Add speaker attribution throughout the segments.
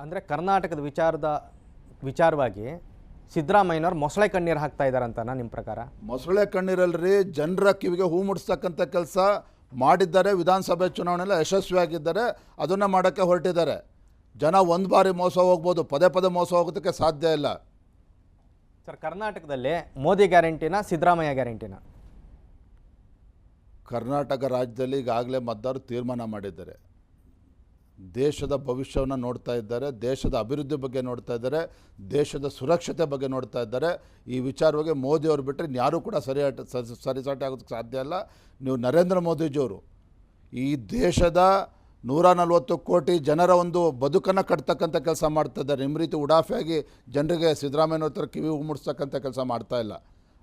Speaker 1: ಅಂದರೆ ಕರ್ನಾಟಕದ ವಿಚಾರವಾಗಿ ಸಿದ್ದರಾಮಯ್ಯನವ್ರು ಮೊಸಳೆ ಕಣ್ಣೀರು ಹಾಕ್ತಾ ಇದ್ದಾರಂತನಾ ನಿಮ್ಮ ಪ್ರಕಾರ?
Speaker 2: ಮೊಸಳೆ ಕಣ್ಣೀರಲ್ರಿ, ಜನರ ಕಿವಿಗೆ ಹೂ ಮುಡಿಸ್ತಕ್ಕಂಥ ಕೆಲಸ ಮಾಡಿದ್ದಾರೆ. ವಿಧಾನಸಭೆ ಚುನಾವಣೆಯಲ್ಲಿ ಯಶಸ್ವಿಯಾಗಿದ್ದಾರೆ, ಅದನ್ನು ಮಾಡೋಕ್ಕೆ ಹೊರಟಿದ್ದಾರೆ. ಜನ ಒಂದು ಬಾರಿ ಮೋಸ ಹೋಗ್ಬೋದು, ಪದೇ ಪದೇ ಮೋಸ ಹೋಗೋದಕ್ಕೆ ಸಾಧ್ಯ ಇಲ್ಲ.
Speaker 1: ಸರ್, ಕರ್ನಾಟಕದಲ್ಲಿ ಮೋದಿ ಗ್ಯಾರಂಟಿನ ಸಿದ್ದರಾಮಯ್ಯ ಗ್ಯಾರಂಟಿನ?
Speaker 2: ಕರ್ನಾಟಕ ರಾಜ್ಯದಲ್ಲಿ ಈಗಾಗಲೇ ಮತದಾರರು ತೀರ್ಮಾನ ಮಾಡಿದ್ದಾರೆ. ದೇಶದ ಭವಿಷ್ಯವನ್ನು ನೋಡ್ತಾ ಇದ್ದಾರೆ, ದೇಶದ ಅಭಿವೃದ್ಧಿ ಬಗ್ಗೆ ನೋಡ್ತಾ ಇದ್ದಾರೆ, ದೇಶದ ಸುರಕ್ಷತೆ ಬಗ್ಗೆ ನೋಡ್ತಾ ಇದ್ದಾರೆ. ಈ ವಿಚಾರವಾಗಿ ಮೋದಿಯವರು ಬಿಟ್ಟರೆ ಯಾರೂ ಕೂಡ ಸರಿಸಾಟಿ ಆಗೋದಕ್ಕೆ ಸಾಧ್ಯ ಇಲ್ಲ. ನೀವು ನರೇಂದ್ರ ಮೋದಿಜಿಯವರು ಈ ದೇಶದ 140 ಕೋಟಿ ಜನರ ಒಂದು ಬದುಕನ್ನು ಕಟ್ತಕ್ಕಂಥ ಕೆಲಸ ಮಾಡ್ತಾ ಇದ್ದಾರೆ. ನಿಮ್ಮ ರೀತಿ ಉಡಾಫೆಯಾಗಿ ಜನರಿಗೆ ಸಿದ್ದರಾಮಯ್ಯನವ್ರ ಹತ್ರ ಕಿವಿ ಮುಡಿಸ್ತಕ್ಕಂಥ ಕೆಲಸ ಮಾಡ್ತಾ ಇಲ್ಲ.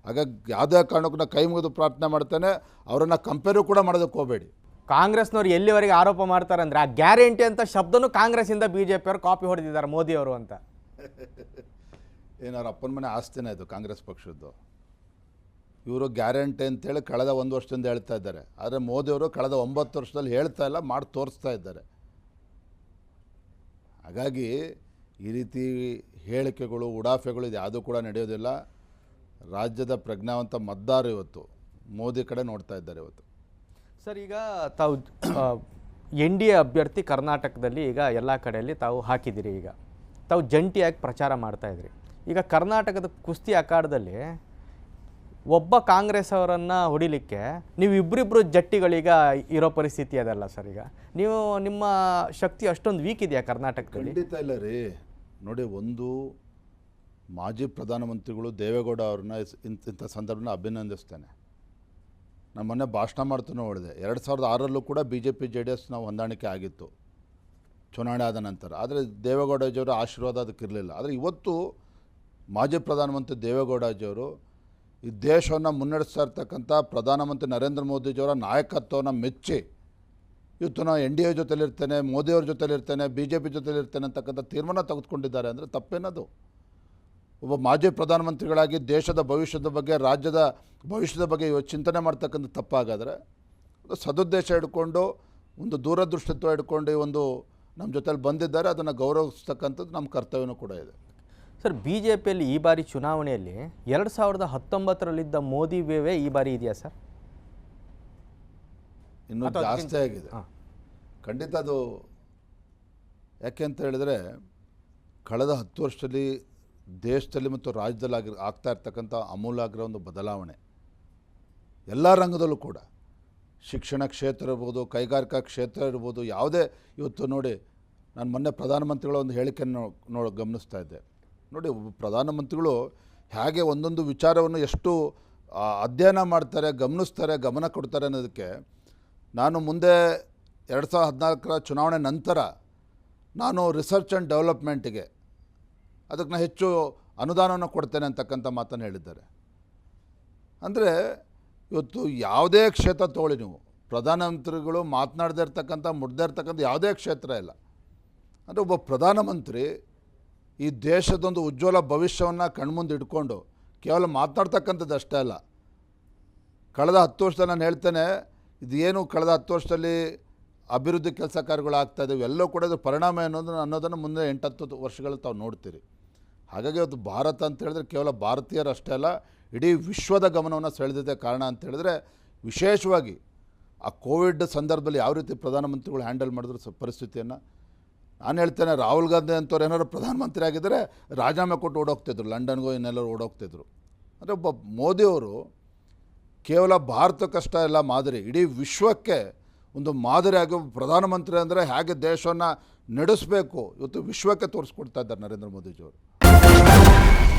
Speaker 2: ಹಾಗಾಗಿ ಯಾವುದೇ ಕಾರಣಕ್ಕೂ ನಾನು ಕೈ ಮುಗಿದು ಪ್ರಾರ್ಥನೆ ಮಾಡ್ತೇನೆ, ಅವರನ್ನು ಕಂಪೇರು ಕೂಡ ಮಾಡೋದಕ್ಕೆ ಹೋಗಬೇಡಿ.
Speaker 1: ಕಾಂಗ್ರೆಸ್ನವ್ರು ಎಲ್ಲಿವರೆಗೆ ಆರೋಪ ಮಾಡ್ತಾರೆ ಅಂದರೆ, ಆ ಗ್ಯಾರಂಟಿ ಅಂತ ಶಬ್ದನೂ ಕಾಂಗ್ರೆಸ್ಸಿಂದ BJPಯವರು ಕಾಪಿ ಹೊಡೆದಿದ್ದಾರೆ ಮೋದಿಯವರು ಅಂತ.
Speaker 2: ಏನಾರು ಅಪ್ಪನ ಮನೆ ಆಸ್ತಿನೇ ಇದು ಕಾಂಗ್ರೆಸ್ ಪಕ್ಷದ್ದು. ಇವರು ಗ್ಯಾರಂಟಿ ಅಂತೇಳಿ ಕಳೆದ 1 ವರ್ಷದಿಂದ ಹೇಳ್ತಾ ಇದ್ದಾರೆ. ಆದರೆ ಮೋದಿಯವರು ಕಳೆದ 9 ವರ್ಷದಲ್ಲಿ ಹೇಳ್ತಾ ಇಲ್ಲ, ಮಾಡಿ ತೋರಿಸ್ತಾ ಇದ್ದಾರೆ. ಹಾಗಾಗಿ ಈ ರೀತಿ ಹೇಳಿಕೆಗಳು, ಉಡಾಫೆಗಳು ಇದು ಯಾವುದೂ ಕೂಡ ನಡೆಯೋದಿಲ್ಲ. ರಾಜ್ಯದ ಪ್ರಜ್ಞಾವಂತ ಮತದಾರರು ಇವತ್ತು ಮೋದಿ ಕಡೆ ನೋಡ್ತಾ ಇದ್ದಾರೆ. ಇವತ್ತು
Speaker 1: ಸರ್, ಈಗ ತಾವು NDA ಅಭ್ಯರ್ಥಿ ಕರ್ನಾಟಕದಲ್ಲಿ ಈಗ ಎಲ್ಲ ಕಡೆಯಲ್ಲಿ ತಾವು ಹಾಕಿದ್ದೀರಿ. ಈಗ ತಾವು ಜಂಟಿಯಾಗಿ ಪ್ರಚಾರ ಮಾಡ್ತಾಯಿದ್ರಿ. ಈಗ ಕರ್ನಾಟಕದ ಕುಸ್ತಿ ಅಖಾಡದಲ್ಲಿ ಒಬ್ಬ ಕಾಂಗ್ರೆಸ್ ಅವರನ್ನು ಹೊಡಿಲಿಕ್ಕೆ ನೀವು ಇಬ್ಬರಿಬ್ಬರು ಜಟ್ಟಿಗಳೀಗ ಇರೋ ಪರಿಸ್ಥಿತಿ ಅದಲ್ಲ ಸರ್. ಈಗ ನೀವು ನಿಮ್ಮ ಶಕ್ತಿ ಅಷ್ಟೊಂದು ವೀಕ್ ಇದೆಯಾ ಕರ್ನಾಟಕದಲ್ಲಿ?
Speaker 2: ಖಂಡಿತ ಇಲ್ಲ ರೀ. ನೋಡಿ, ಒಂದು ಮಾಜಿ ಪ್ರಧಾನಮಂತ್ರಿಗಳು ದೇವೇಗೌಡ ಅವ್ರನ್ನ ಇಂಥ ಸಂದರ್ಭನ ಅಭಿನಂದಿಸ್ತೇನೆ. ನಾನು ಮೊನ್ನೆ ಭಾಷಣ ಮಾಡ್ತಾನೆ ಹೊಡೆದೆ. 2006ರಲ್ಲೂ ಕೂಡ BJP JDS ನಾವು ಹೊಂದಾಣಿಕೆ ಆಗಿತ್ತು ಚುನಾವಣೆ ಆದ ನಂತರ. ಆದರೆ ದೇವೇಗೌಡಜಿಯವರ ಆಶೀರ್ವಾದ ಅದಕ್ಕಿರಲಿಲ್ಲ. ಆದರೆ ಇವತ್ತು ಮಾಜಿ ಪ್ರಧಾನಮಂತ್ರಿ ದೇವೇಗೌಡಜಿಯವರು ಈ ದೇಶವನ್ನು ಮುನ್ನಡೆಸ್ತಾ ಇರ್ತಕ್ಕಂಥ ಪ್ರಧಾನಮಂತ್ರಿ ನರೇಂದ್ರ ಮೋದಿಜಿಯವರ ನಾಯಕತ್ವವನ್ನು ಮೆಚ್ಚಿ ಇವತ್ತು ನಾವು NDA ಜೊತೆಲಿರ್ತೇನೆ, ಮೋದಿಯವ್ರ ಜೊತೆಲಿರ್ತೇನೆ, BJP ಜೊತೆಲಿರ್ತೇನೆ ಅಂತಕ್ಕಂಥ ತೀರ್ಮಾನ ತೆಗೆದುಕೊಂಡಿದ್ದಾರೆ. ಅಂದರೆ ತಪ್ಪೇನದು? ಒಬ್ಬ ಮಾಜಿ ಪ್ರಧಾನಮಂತ್ರಿಗಳಾಗಿ ದೇಶದ ಭವಿಷ್ಯದ ಬಗ್ಗೆ, ರಾಜ್ಯದ ಭವಿಷ್ಯದ ಬಗ್ಗೆ ಇವತ್ತು ಚಿಂತನೆ ಮಾಡ್ತಕ್ಕಂಥ ತಪ್ಪಾಗಾದರೆ, ಸದುದ್ದೇಶ ಹಿಡ್ಕೊಂಡು, ಒಂದು ದೂರದೃಷ್ಟಿತ್ವ ಹಿಡ್ಕೊಂಡು ಈ ಒಂದು ನಮ್ಮ ಜೊತೆಲಿ ಬಂದಿದ್ದಾರೆ. ಅದನ್ನು ಗೌರವಿಸ್ತಕ್ಕಂಥದ್ದು ನಮ್ಮ ಕರ್ತವ್ಯನೂ ಕೂಡ ಇದೆ.
Speaker 1: ಸರ್, BJPಯಲ್ಲಿ ಈ ಬಾರಿ ಚುನಾವಣೆಯಲ್ಲಿ 2019ರಲ್ಲಿದ್ದ ಮೋದಿ ವೇವೇ ಈ ಬಾರಿ ಇದೆಯಾ ಸರ್?
Speaker 2: ಇನ್ನೂ ಜಾಸ್ತಿ ಆಗಿದೆ. ಖಂಡಿತ ಅದು. ಯಾಕೆ ಅಂತ ಹೇಳಿದ್ರೆ, ಕಳೆದ 10 ವರ್ಷದಲ್ಲಿ ದೇಶದಲ್ಲಿ ಮತ್ತು ರಾಜ್ಯದಲ್ಲಿ ಆಗ್ತಾ ಇರ್ತಕ್ಕಂಥ ಅಮೂಲಾಗ್ರ ಒಂದು ಬದಲಾವಣೆ ಎಲ್ಲ ರಂಗದಲ್ಲೂ ಕೂಡ, ಶಿಕ್ಷಣ ಕ್ಷೇತ್ರ ಇರ್ಬೋದು, ಕೈಗಾರಿಕಾ ಕ್ಷೇತ್ರ ಇರ್ಬೋದು, ಯಾವುದೇ. ಇವತ್ತು ನೋಡಿ, ನಾನು ಮೊನ್ನೆ ಪ್ರಧಾನಮಂತ್ರಿಗಳ ಒಂದು ಹೇಳಿಕೆಯನ್ನು ಗಮನಿಸ್ತಾ ಇದ್ದೆ. ನೋಡಿ, ಪ್ರಧಾನಮಂತ್ರಿಗಳು ಹೇಗೆ ಒಂದೊಂದು ವಿಚಾರವನ್ನು ಎಷ್ಟು ಅಧ್ಯಯನ ಮಾಡ್ತಾರೆ, ಗಮನಿಸ್ತಾರೆ, ಗಮನ ಕೊಡ್ತಾರೆ ಅನ್ನೋದಕ್ಕೆ ನಾನು ಮುಂದೆ 2014ರ ಚುನಾವಣೆ ನಂತರ ನಾನು ರಿಸರ್ಚ್ ಆ್ಯಂಡ್ ಡೆವಲಪ್ಮೆಂಟಿಗೆ ಅದಕ್ಕೆ ನಾನು ಹೆಚ್ಚು ಅನುದಾನವನ್ನು ಕೊಡ್ತೇನೆ ಅಂತಕ್ಕಂಥ ಮಾತನ್ನು ಹೇಳಿದ್ದಾರೆ. ಅಂದರೆ ಇವತ್ತು ಯಾವುದೇ ಕ್ಷೇತ್ರ ತೊಗೊಳ್ಳಿ ನೀವು, ಪ್ರಧಾನಮಂತ್ರಿಗಳು ಮಾತನಾಡದೇ ಇರ್ತಕ್ಕಂಥ, ಮುಡ್ದೇ ಇರ್ತಕ್ಕಂಥ ಯಾವುದೇ ಕ್ಷೇತ್ರ ಇಲ್ಲ. ಅಂದರೆ ಒಬ್ಬ ಪ್ರಧಾನಮಂತ್ರಿ ಈ ದೇಶದೊಂದು ಉಜ್ವಲ ಭವಿಷ್ಯವನ್ನು ಕಣ್ಮುಂದೆ ಇಟ್ಕೊಂಡು ಕೇವಲ ಮಾತನಾಡ್ತಕ್ಕಂಥದ್ದು ಅಷ್ಟೇ ಅಲ್ಲ. ಕಳೆದ 10 ವರ್ಷದಲ್ಲಿ ನಾನು ಹೇಳ್ತೇನೆ, ಇದೇನು ಕಳೆದ 10 ವರ್ಷದಲ್ಲಿ ಅಭಿವೃದ್ಧಿ ಕೆಲಸ ಕಾರ್ಯಗಳಾಗ್ತಾಯಿದ್ದಾವೆ ಎಲ್ಲವೂ ಕೂಡ ಇದು ಪರಿಣಾಮ ಅನ್ನೋದನ್ನು ಮುಂದೆ 8-10 ವರ್ಷಗಳಲ್ಲಿ ತಾವು ನೋಡ್ತೀರಿ. ಹಾಗಾಗಿ ಇವತ್ತು ಭಾರತ ಅಂತ ಹೇಳಿದ್ರೆ ಕೇವಲ ಭಾರತೀಯರು ಅಷ್ಟೇ ಅಲ್ಲ, ಇಡೀ ವಿಶ್ವದ ಗಮನವನ್ನು ಸೆಳೆದಿದೆ. ಕಾರಣ ಅಂತ ಹೇಳಿದ್ರೆ, ವಿಶೇಷವಾಗಿ ಆ ಕೋವಿಡ್ ಸಂದರ್ಭದಲ್ಲಿ ಯಾವ ರೀತಿ ಪ್ರಧಾನಮಂತ್ರಿಗಳು ಹ್ಯಾಂಡಲ್ ಮಾಡಿದ್ರು ಪರಿಸ್ಥಿತಿಯನ್ನು. ನಾನು ಹೇಳ್ತೇನೆ, ರಾಹುಲ್ ಗಾಂಧಿ ಅಂತವ್ರು ಏನಾದ್ರು ಪ್ರಧಾನಮಂತ್ರಿ ಆಗಿದ್ದರೆ ರಾಜೀನಾಮೆ ಕೊಟ್ಟು ಓಡೋಗ್ತಿದ್ರು, ಲಂಡನ್ಗೋ ಇನ್ನೆಲ್ಲರೂ ಓಡೋಗ್ತಿದ್ರು. ಅಂದರೆ ಒಬ್ಬ ಮೋದಿಯವರು ಕೇವಲ ಭಾರತಕ್ಕಷ್ಟೇ ಎಲ್ಲ ಮಾದರಿ, ಇಡೀ ವಿಶ್ವಕ್ಕೆ ಒಂದು ಮಾದರಿಯಾಗಿ ಪ್ರಧಾನಮಂತ್ರಿ ಅಂದರೆ ಹೇಗೆ ದೇಶವನ್ನು ನಡೆಸಬೇಕು ಇವತ್ತು ವಿಶ್ವಕ್ಕೆ ತೋರಿಸ್ಕೊಡ್ತಾ ಇದ್ದಾರೆ ನರೇಂದ್ರ ಮೋದಿಜಿಯವರು.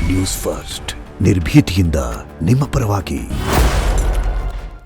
Speaker 3: ನ್ಯೂಸ್ ಫಸ್ಟ್, ನಿರ್ಭೀತಿಯಿಂದ ನಿಮ್ಮ ಪರವಾಗಿ.